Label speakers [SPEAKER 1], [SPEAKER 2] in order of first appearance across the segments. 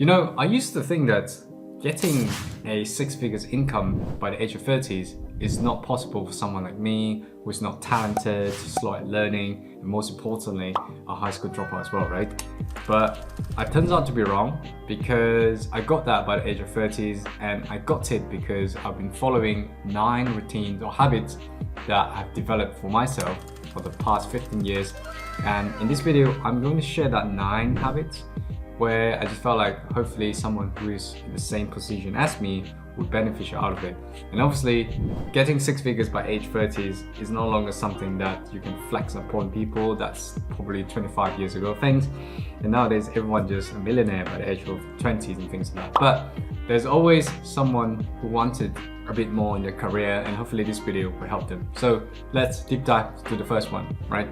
[SPEAKER 1] You know, I used to think that getting a six-figures income by the age of 30s is not possible for someone like me who's not talented, slow at learning, and most importantly, a high school dropout as well, right? But it turns out to be wrong, because I got that by the age of 30s, and I got it because I've been following 9 routines or habits that I've developed for myself for the past 15 years. And in this video, I'm going to share that 9 habits where I just felt like hopefully someone who is in the same position as me would benefit out of it. And obviously, getting 6 figures by age 30s is no longer something that you can flex upon people. That's probably 25 years ago things. And nowadays, everyone just a millionaire by the age of 20s and things like that. But there's always someone who wanted a bit more in their career, and hopefully this video will help them. So let's deep dive to the first one, right?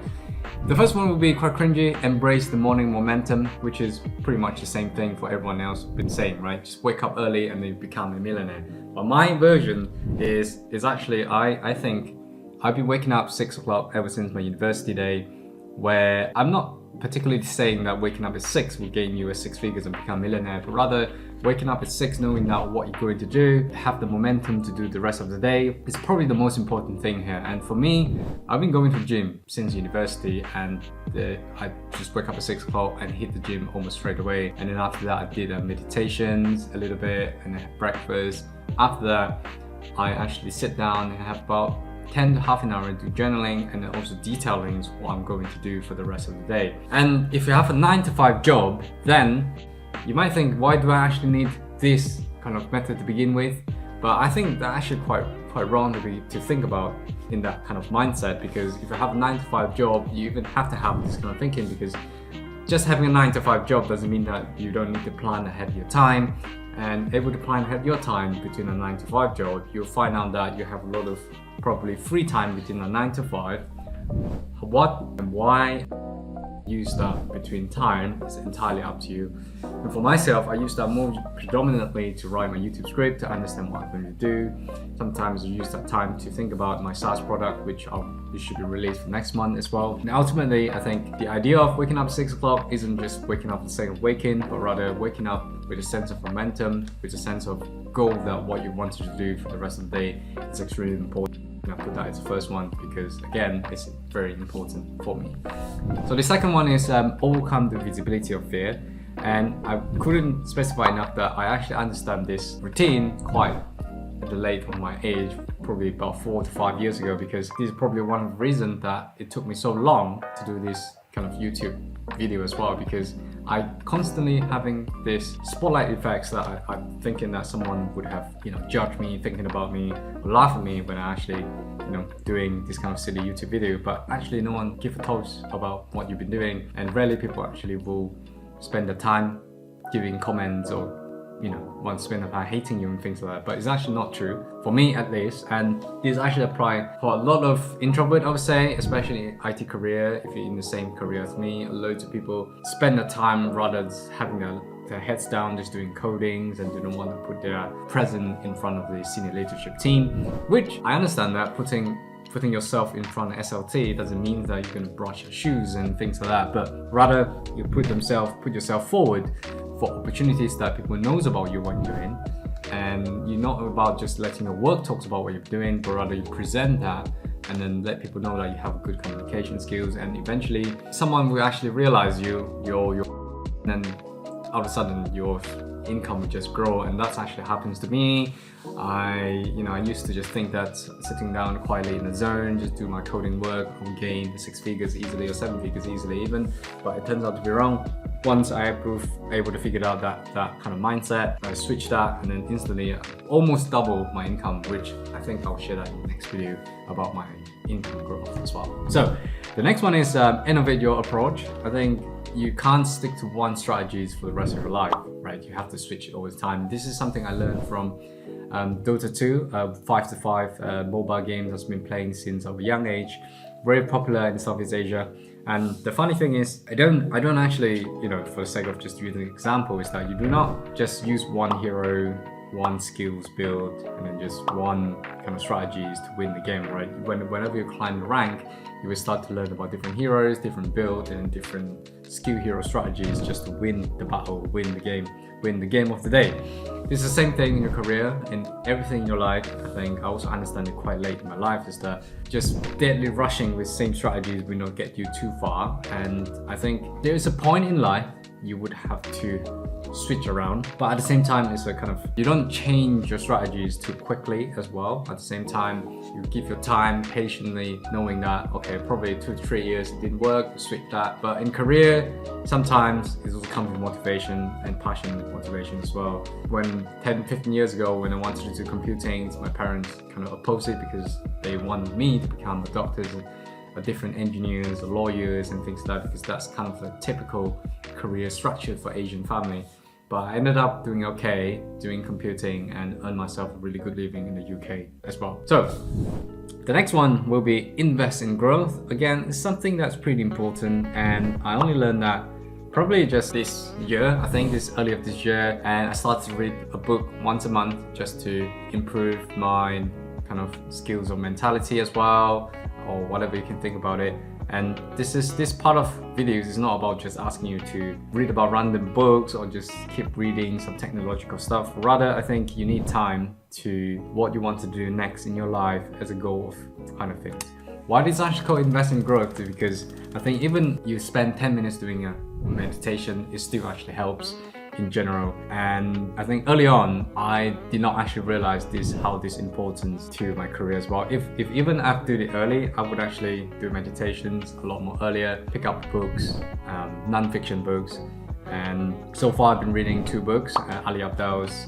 [SPEAKER 1] The first one will be quite cringy: embrace the morning momentum, which is pretty much the same thing for everyone else been saying, right? Just wake up early and then you become a millionaire. But my version is actually, I think I've been waking up 6 o'clock ever since my university day, where I'm not particularly saying that waking up at 6 will gain you a 6 figures and become a millionaire, but rather waking up at 6 knowing that what you're going to do, have the momentum to do the rest of the day is probably the most important thing here. And for me, I've been going to the gym since university, and I just wake up at 6 o'clock and hit the gym almost straight away. And then after that, I did meditations a little bit and then breakfast. After that, I actually sit down and have about 10 to half an hour into journaling, and then also detailing what I'm going to do for the rest of the day. And if you have a 9 to 5 job, then you might think, why do I actually need this kind of method to begin with? But I think that's actually quite wrong to think about in that kind of mindset, because if you have a 9 to 5 job, you even have to have this kind of thinking, because just having a 9 to 5 job doesn't mean that you don't need to plan ahead of your time. And able to plan ahead your time between a 9 to 5 job, you'll find out that you have a lot of probably free time between a 9 to 5. What and why use that between time is entirely up to you. And for myself, I use that more predominantly to write my YouTube script, to understand what I'm going to do. Sometimes I use that time to think about my SaaS product, which should be released for next month as well. And ultimately, I think the idea of waking up at 6 o'clock isn't just waking up for the sake of waking, but rather waking up with a sense of momentum, with a sense of goal that what you wanted to do for the rest of the day is extremely important. And I put that as the first one because, again, it's very important for me. So the second one is overcome the visibility of fear. And I couldn't specify enough that I actually understand this routine quite at the late of my age, probably about 4 to 5 years ago, because this is probably one of the reasons that it took me so long to do this kind of YouTube video as well, because I constantly having this spotlight effects that I'm thinking that someone would have, judged me, thinking about me, or laugh at me when I actually, doing this kind of silly YouTube video. But actually no one give a toss about what you've been doing, and rarely people actually will spend the time giving comments or want to spend the time hating you and things like that. But it's actually not true, for me at least. And this actually applies for a lot of introverts, I would say, especially in IT career. If you're in the same career as me, loads of people spend the time rather than having their heads down just doing codings, and they don't want to put their present in front of the senior leadership team, which I understand that putting yourself in front of SLT doesn't mean that you're going to brush your shoes and things like that, but rather you put yourself forward for opportunities that people knows about you, what you're doing. And you're not about just letting your work talk about what you're doing, but rather you present that and then let people know that you have good communication skills, and eventually someone will actually realize and then all of a sudden your income will just grow. And that actually happens to me. I used to just think that sitting down quietly in the zone, just do my coding work, I'll gain 6 figures easily or 7 figures easily even, but it turns out to be wrong. Once I was able to figure out that kind of mindset, I switched that, and then instantly almost double my income, which I think I'll share that in the next video about my income growth as well. So the next one is innovate your approach. I think you can't stick to one strategy for the rest of your life, right? You have to switch it all the time. This is something I learned from Dota 2, 5-to-5 mobile game that's been playing since a young age, very popular in Southeast Asia. And the funny thing is, I don't actually, for the sake of just using an example, is that you do not just use one hero one skills build and then just one kind of strategies to win the game, right? Whenever you climb the rank, you will start to learn about different heroes, different builds, and different skill hero strategies just to win the battle, win the game of the day. It's the same thing in your career, in everything in your life. I think I also understand it quite late in my life, is that just deadly rushing with same strategies will not get you too far. And I think there is a point in life you would have to switch around, but at the same time it's a kind of, you don't change your strategies too quickly as well. At the same time, you give your time patiently, knowing that okay, probably 2 to 3 years it didn't work, switch that. But in career, sometimes it will come with motivation and passion with motivation as well. When 10-15 years ago, when I wanted to do computing, my parents kind of opposed it because they wanted me to become a doctor, different engineers or lawyers and things like that, because that's kind of a typical career structure for Asian family. But I ended up doing okay, doing computing, and earn myself a really good living in the UK as well. So the next one will be invest in growth. Again, it's something that's pretty important, and I only learned that probably just this year, I think this early of this year, and I started to read a book once a month just to improve my kind of skills or mentality as well, or whatever you can think about it. And this part of videos is not about just asking you to read about random books or just keep reading some technological stuff. Rather, I think you need time to what you want to do next in your life as a goal of kind of things. Why this actually called invest in growth? Because I think even you spend 10 minutes doing a meditation, it still actually helps in general. And I think early on I did not actually realize how this important to my career as well. If even I did it early, I would actually do meditations a lot more earlier, pick up books, non-fiction books. And so far I've been reading 2 books, Ali Abdaal's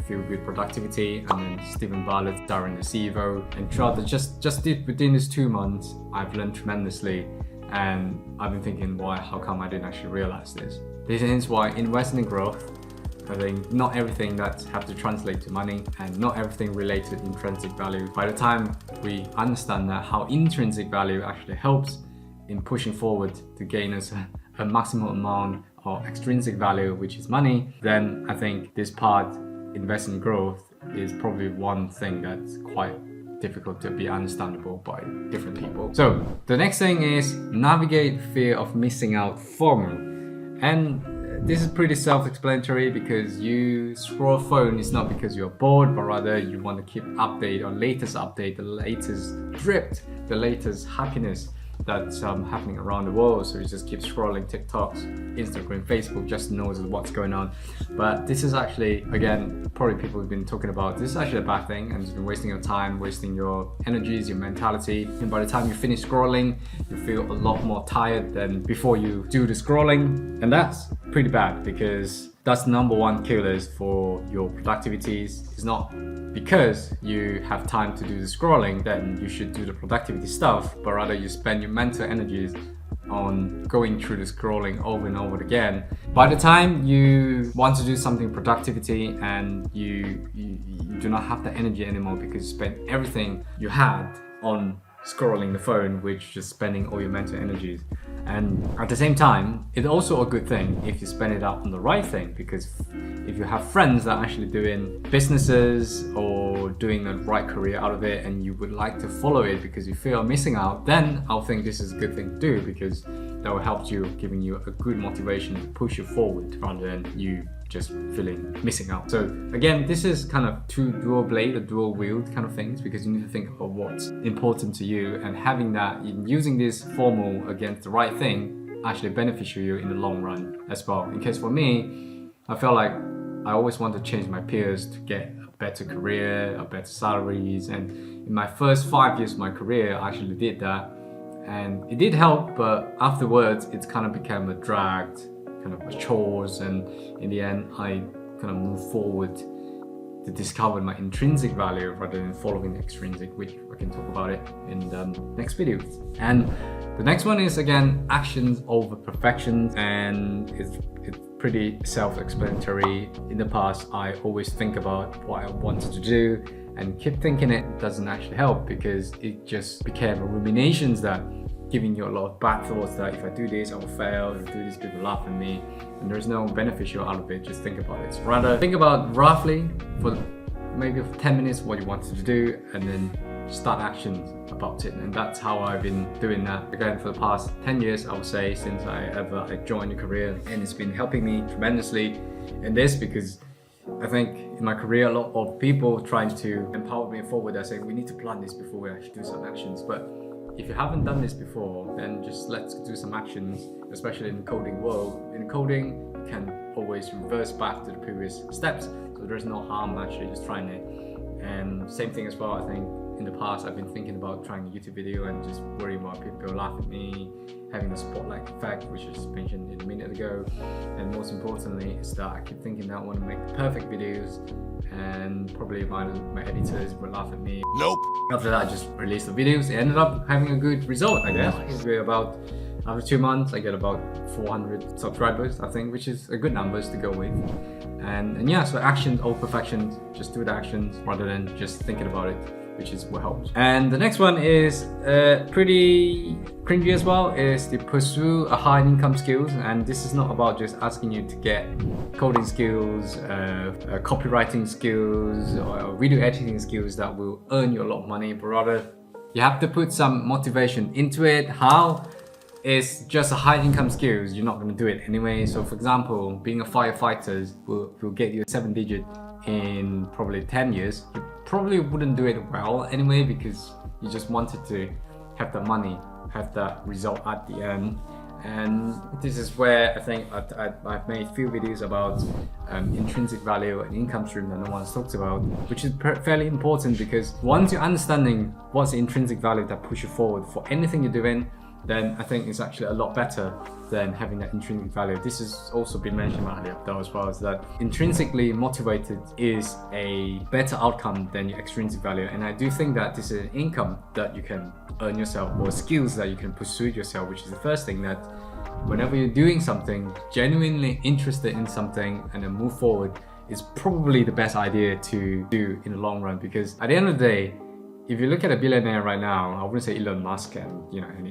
[SPEAKER 1] Feel Good Productivity, and then Stephen Bartlett's Darren the CEO. And throughout within these 2 months, I've learned tremendously. And I've been thinking, how come I didn't actually realize this? This is why investing in growth, I think not everything that have to translate to money, and not everything related to intrinsic value. By the time we understand that how intrinsic value actually helps in pushing forward to gain us a maximum amount of extrinsic value, which is money, then I think this part, investing in growth, is probably one thing that's quite difficult to be understandable by different people. So the next thing is navigate fear of missing out FOMO. And this is pretty self-explanatory, because you scroll phone is not because you're bored, but rather you want to keep update or latest update, the latest drip, the latest happiness that's happening around the world. So you just keep scrolling TikToks, Instagram, Facebook, just knows what's going on. But this is actually, again, probably people have been talking about, this is actually a bad thing, and it's been wasting your time, wasting your energies, your mentality. And by the time you finish scrolling, you feel a lot more tired than before you do the scrolling. And that's pretty bad, because that's #1 killers for your productivities. It's not because you have time to do the scrolling, then you should do the productivity stuff, but rather you spend your mental energies on going through the scrolling over and over again. By the time you want to do something productivity and you do not have the energy anymore, because you spent everything you had on scrolling the phone, which just spending all your mental energies. And at the same time, it's also a good thing if you spend it out on the right thing, because if you have friends that are actually doing businesses or doing a right career out of it, and you would like to follow it because you feel missing out, then I'll think this is a good thing to do, because that will help you, giving you a good motivation to push you forward rather than you just feeling missing out. So again, this is kind of dual wheeled kind of things, because you need to think of what's important to you, and having that, using this formal against the right thing actually beneficial you in the long run as well. In case for me, I felt like I always want to change my peers to get a better career, a better salaries, and in my first 5 years of my career, I actually did that, and it did help, but afterwards it kind of became a drag, kind of a chores, and in the end I kind of moved forward to discover my intrinsic value rather than following the extrinsic, which I can talk about it in the next video. And the next one is, again, actions over perfection, and it's pretty self-explanatory. In the past, I always think about what I wanted to do and keep thinking it doesn't actually help, because it just became ruminations that giving you a lot of bad thoughts that if I do this, I will fail. If I do this, people laugh at me. And there's no beneficial out of it. Just think about it. Rather, think about roughly for maybe for 10 minutes what you wanted to do, and then start actions about it. And that's how I've been doing that again for the past 10 years, I would say, since I joined a career. And it's been helping me tremendously in this, because I think in my career a lot of people trying to empower me forward. They say we need to plan this before we actually do some actions. But if you haven't done this before, then just let's do some actions, especially in the coding world. In coding, you can always reverse back to the previous steps. So there's no harm actually just trying it. And same thing as well, I think in the past I've been thinking about trying a YouTube video and just worrying about people laugh at me, having the spotlight effect, which I just mentioned a minute ago. And most importantly is that I keep thinking that I want to make perfect videos, and probably my editors will laugh at me.
[SPEAKER 2] Nope.
[SPEAKER 1] After that, I just released the videos. It ended up having a good result, I guess.
[SPEAKER 2] Nice.
[SPEAKER 1] Probably about, after 2 months, I get about 400 subscribers, I think, which is a good numbers to go with. And yeah, so actions over perfections, just do the actions rather than just thinking about it, which is what helps. And the next one is pretty cringy as well, is to pursue a high income skills. And this is not about just asking you to get coding skills, copywriting skills, or video editing skills that will earn you a lot of money, but rather you have to put some motivation into it. How? It's just a high income skills, you're not going to do it anyway. So for example, being a firefighter will get you a 7-digit in probably 10 years. You probably wouldn't do it well anyway, because you just wanted to have the money, have that result at the end. And this is where I think I've made a few videos about intrinsic value and income stream that no one's talked about, which is fairly important, because once you're understanding what's the intrinsic value that push you forward for anything you're doing, then I think it's actually a lot better than having that intrinsic value. This has also been mentioned by Ali Abdul as well, is that intrinsically motivated is a better outcome than your extrinsic value. And I do think that this is an income that you can earn yourself, or skills that you can pursue yourself, which is the first thing, that whenever you're doing something, genuinely interested in something and then move forward, is probably the best idea to do in the long run. Because at the end of the day, if you look at a billionaire right now, I wouldn't say Elon Musk and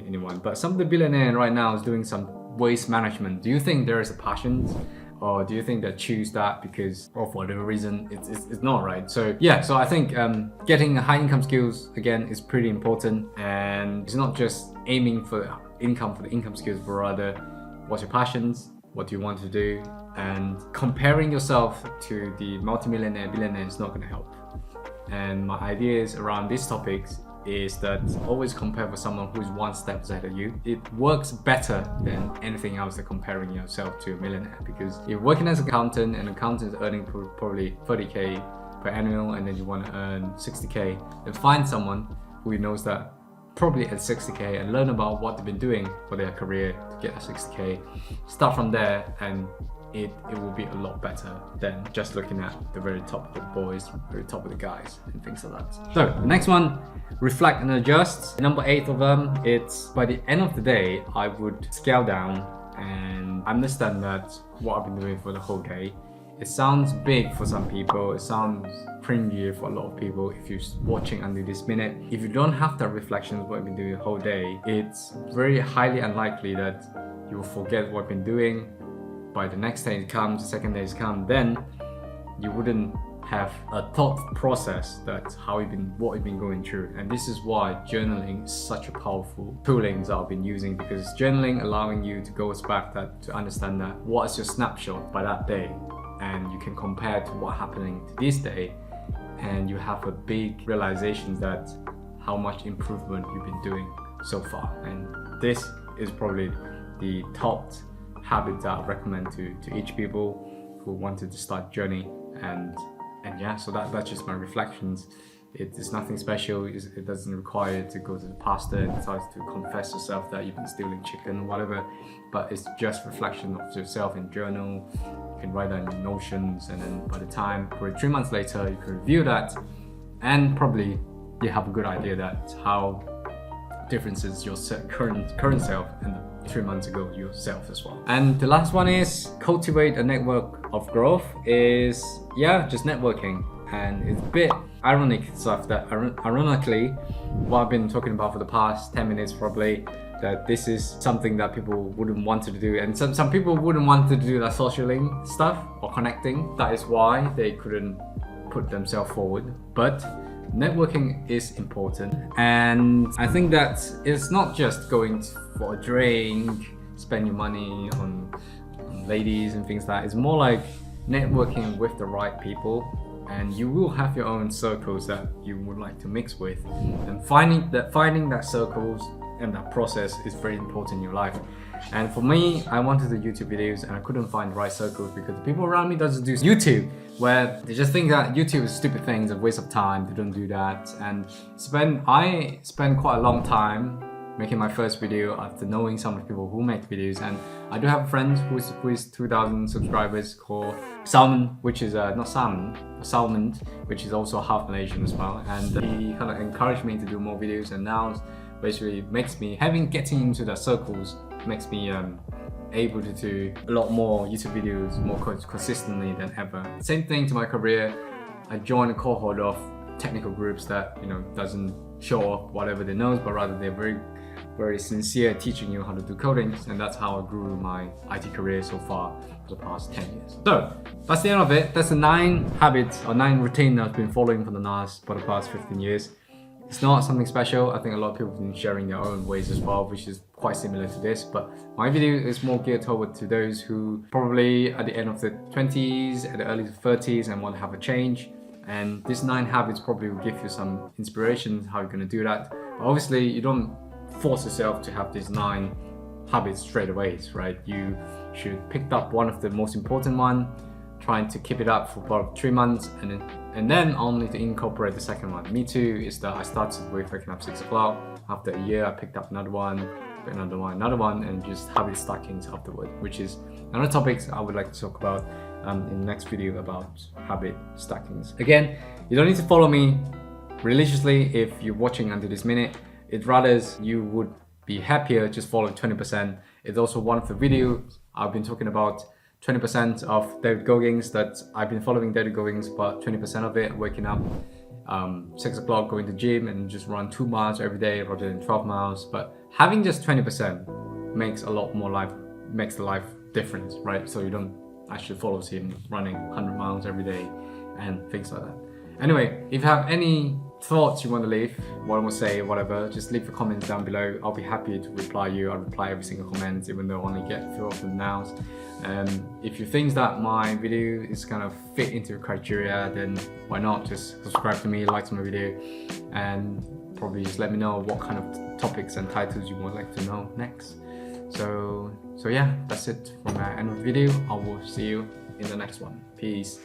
[SPEAKER 1] anyone, but some of the billionaires right now is doing some waste management. Do you think there is a passion, or do you think they choose that because of whatever reason? It's not, right? So yeah, so I think getting high income skills again is pretty important, and it's not just aiming for the income skills, but rather what's your passions, what do you want to do, and comparing yourself to the multimillionaire, billionaire is not going to help. And my ideas around these topics is that always compare with someone who's one step ahead of you. It works better than anything else than comparing yourself to a millionaire, because you're working as an accountant and an accountant is earning probably 30k per annual, and then you want to earn 60k, then find someone who knows that probably at 60k and learn about what they've been doing for their career to get that 60k. Start from there, and it will be a lot better than just looking at the very top of the boys, very top of the guys, and things like that. So the next one, reflect and adjust. Number 8 of them, it's by the end of the day, I would scale down and understand that what I've been doing for the whole day. It sounds big for some people, it sounds cringy for a lot of people if you're watching under this minute. If you don't have that reflection of what you've been doing the whole day, it's very highly unlikely that you will forget what you've been doing. By the next day it comes, the second day comes, then you wouldn't have a thought process that what you've been going through. And this is why journaling is such a powerful tooling that I've been using, because journaling allowing you to go back to understand that what is your snapshot by that day, and you can compare to what's happening to this day, and you have a big realization that how much improvement you've been doing so far. And this is probably the top habit that I recommend to each people who wanted to start journey. And yeah, so that's just my reflections. It's nothing special. It doesn't require to go to the pastor and decide to confess yourself that you've been stealing chicken or whatever, but it's just reflection of yourself in journal. You can write down your notions, and then by the time, probably 3 months later, you can review that, and probably you have a good idea that how differences your current self and 3 months ago yourself as well. And the last one is cultivate a network of growth. Is just networking. And it's a bit ironic stuff that ironically what I've been talking about for the past 10 minutes probably that this is something that people wouldn't want to do, and some people wouldn't want to do that socialing stuff or connecting. That is why they couldn't put themselves forward. But networking is important, and I think that it's not just going for a drink, spend your money on ladies and things like that. It's more like networking with the right people, and you will have your own circles that you would like to mix with, and finding that circles and that process is very important in your life. And for me, I wanted to do YouTube videos and I couldn't find the right circles because the people around me doesn't do YouTube, where they just think that YouTube is stupid things, a waste of time. They don't do that. And I spent quite a long time making my first video after knowing some of the people who make videos. And I do have a friend who is 2,000 subscribers called Salmon, which is not Salmon, Salmon, which is also half Malaysian as well. And he kind of encouraged me to do more videos, and now basically makes me, getting into the circles makes me able to do a lot more YouTube videos more consistently than ever. Same thing to my career. I joined a cohort of technical groups that, you know, doesn't show off whatever they know, but rather they're very sincere teaching you how to do coding, and that's how I grew my IT career so far for the past 10 years. So that's the end of it. That's the 9 habits or 9 routine I've been following for the past 15 years. It's not something special. I think a lot of people have been sharing their own ways as well, which is quite similar to this, but my video is more geared toward to those who probably at the end of the 20s, at the early 30s, and want to have a change. And these 9 habits probably will give you some inspiration how you're going to do that. But obviously, you don't force yourself to have these 9 habits straight away, right? You should pick up one of the most important one, trying to keep it up for about 3 months, and then only to incorporate the second one. Me too, is that I started with waking up 6 o'clock. After a year, I picked up another one, and just habit stackings afterward, which is another topic I would like to talk about in the next video about habit stackings. Again, you don't need to follow me religiously if you're watching until this minute. It rather you would be happier just following 20%. It's also one of the videos I've been talking about 20% of David Goggins that I've been following David Goggins, but 20% of it waking up 6 o'clock, going to gym and just run 2 miles every day rather than 12 miles. But having just 20% makes a lot more makes the life difference, right? So you don't actually follow him running 100 miles every day and things like that. Anyway, if you have any thoughts you want to leave, what I want to say, whatever, just leave a comment down below. I'll be happy to reply you. I'll reply every single comment, even though I only get a few of them now. If you think that my video is kind of fit into your criteria, then why not just subscribe to me, like my video, and probably just let me know what kind of topics and titles you would like to know next. So yeah, that's it for my end of the video. I will see you in the next one. Peace.